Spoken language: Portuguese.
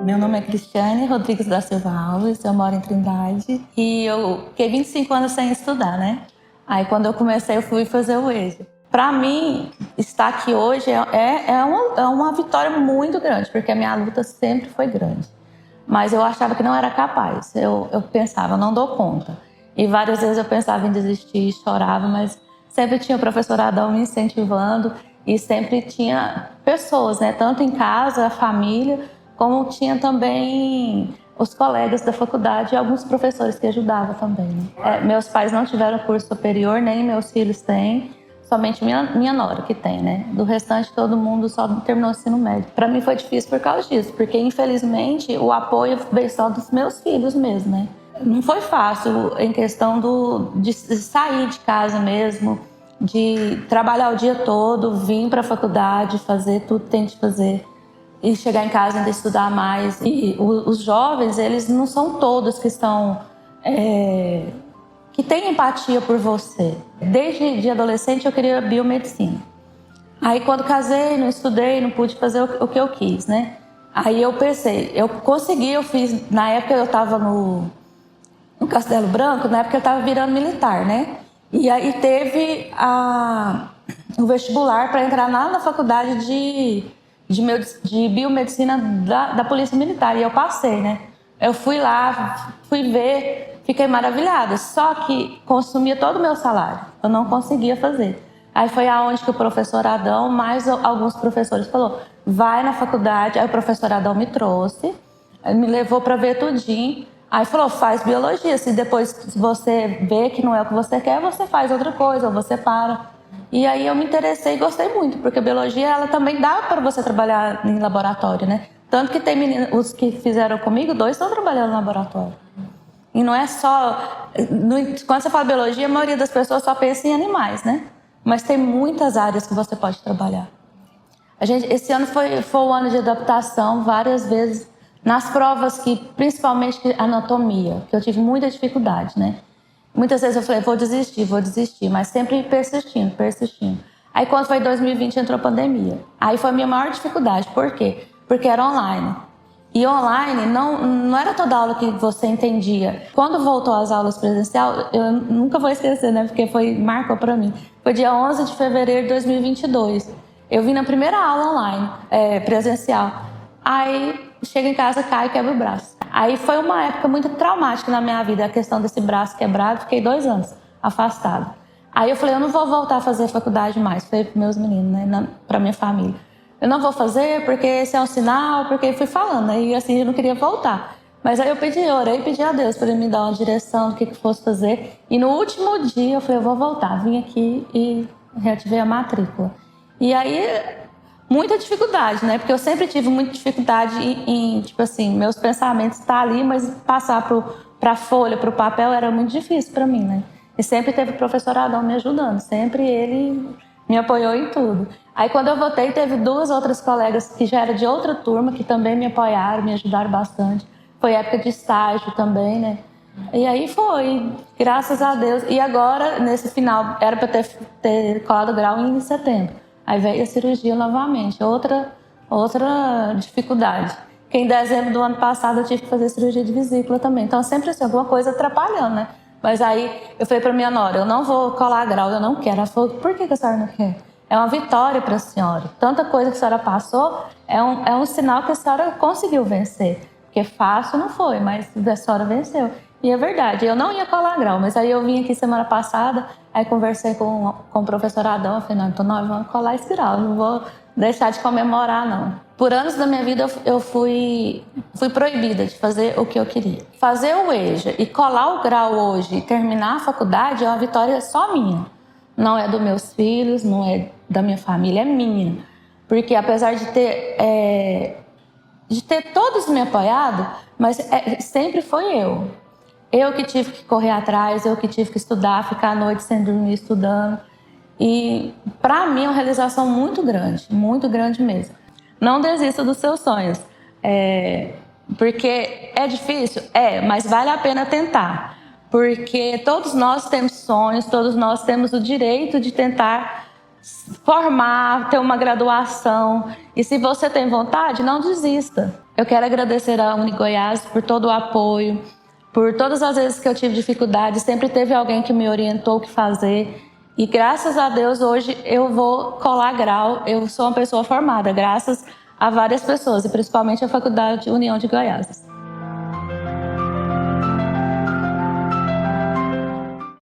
Meu nome é Cristiane Rodrigues da Silva Alves, eu moro em Trindade e eu fiquei 25 anos sem estudar, né? Aí quando eu comecei eu fui fazer o EJA. Para mim, estar aqui hoje é uma vitória muito grande, porque a minha luta sempre foi grande. Mas eu achava que não era capaz, eu pensava, não dou conta. E várias vezes eu pensava em desistir, chorava, mas sempre tinha o professor Adão me incentivando e sempre tinha pessoas, né? Tanto em casa, a família, como tinha também os colegas da faculdade e alguns professores que ajudavam também. Né? Meus pais não tiveram curso superior, nem meus filhos têm, somente minha nora que tem, né? Do restante, todo mundo só terminou o ensino médio. Para mim foi difícil por causa disso, porque infelizmente o apoio veio só dos meus filhos mesmo, né? Não foi fácil em questão de sair de casa mesmo, de trabalhar o dia todo, vir para a faculdade, fazer tudo que tem de fazer e chegar em casa e ainda estudar mais. E os jovens, eles não são todos que estão... que têm empatia por você. Desde de adolescente eu queria biomedicina. Aí quando casei, não estudei, não pude fazer o que eu quis, né? Aí eu pensei, eu consegui, eu fiz... Na época eu estava no Castelo Branco, na época eu estava virando militar, né? E aí teve o vestibular para entrar na faculdade de biomedicina da Polícia Militar, e eu passei, né? Eu fui lá, fui ver, fiquei maravilhada, só que consumia todo o meu salário, eu não conseguia fazer. Aí foi aonde que o professor Adão, mais alguns professores, falou, vai na faculdade. Aí o professor Adão me trouxe, me levou para ver tudinho. Aí falou, faz biologia, se depois você vê que não é o que você quer, você faz outra coisa, ou você para. E aí eu me interessei e gostei muito, porque a biologia ela também dá para você trabalhar em laboratório, né? Tanto que tem meninos, os que fizeram comigo, 2 estão trabalhando no laboratório. E não é só... Quando você fala biologia, a maioria das pessoas só pensa em animais, né? Mas tem muitas áreas que você pode trabalhar. Esse ano foi o ano de adaptação, várias vezes, nas provas que, principalmente anatomia, que eu tive muita dificuldade, né? Muitas vezes eu falei, vou desistir, mas sempre persistindo. Aí quando foi 2020 entrou a pandemia. Aí foi a minha maior dificuldade. Por quê? Porque era online. E online não era toda aula que você entendia. Quando voltou às aulas presencial, eu nunca vou esquecer, né? Porque marcou pra mim. Foi dia 11 de fevereiro de 2022. Eu vim na primeira aula online, presencial. Aí chego em casa, caio e quebro o braço. Aí foi uma época muito traumática na minha vida, a questão desse braço quebrado. Fiquei 2 anos afastada. Aí eu falei, eu não vou voltar a fazer faculdade mais. Falei para meus meninos, né? Pra minha família. Eu não vou fazer porque esse é um sinal, porque eu fui falando, né? E assim, eu não queria voltar. Mas aí eu orei e pedi a Deus para ele me dar uma direção do que fosse fazer. E no último dia eu falei, eu vou voltar. Vim aqui e reativei a matrícula. E aí, muita dificuldade, né? Porque eu sempre tive muita dificuldade em tipo assim, meus pensamentos estão ali, mas passar pra folha, pro papel, era muito difícil para mim, né? E sempre teve o professor Adão me ajudando. Sempre ele me apoiou em tudo. Aí quando eu voltei, teve 2 outras colegas que já eram de outra turma, que também me apoiaram, me ajudaram bastante. Foi época de estágio também, né? E aí foi, graças a Deus. E agora, nesse final, era para ter colado grau em setembro. Aí veio a cirurgia novamente, outra dificuldade. Que em dezembro do ano passado eu tive que fazer cirurgia de vesícula também. Então sempre assim, alguma coisa atrapalhando, né? Mas aí eu falei para minha nora, eu não vou colar grau, eu não quero. Ela falou, por que a senhora não quer? É uma vitória para a senhora. Tanta coisa que a senhora passou, é um sinal que a senhora conseguiu vencer. Porque fácil não foi, mas a senhora venceu. E é verdade, eu não ia colar grau, mas aí eu vim aqui semana passada, aí conversei com o professor Adão, eu falei, não, então nós vamos colar esse grau, não vou deixar de comemorar, não. Por anos da minha vida eu fui proibida de fazer o que eu queria. Fazer o EJA e colar o grau hoje e terminar a faculdade é uma vitória só minha. Não é dos meus filhos, não é da minha família, é minha. Porque apesar de ter todos me apoiado, mas sempre foi eu. Eu que tive que correr atrás, eu que tive que estudar, ficar à noite sem dormir estudando. E para mim é uma realização muito grande mesmo. Não desista dos seus sonhos. Porque é difícil? Mas vale a pena tentar. Porque todos nós temos sonhos, todos nós temos o direito de tentar formar, ter uma graduação. E se você tem vontade, não desista. Eu quero agradecer à UniGoiás por todo o apoio, por todas as vezes que eu tive dificuldade, sempre teve alguém que me orientou o que fazer. E graças a Deus hoje eu vou colar grau, eu sou uma pessoa formada, graças a várias pessoas, e principalmente a Faculdade União de Goiás.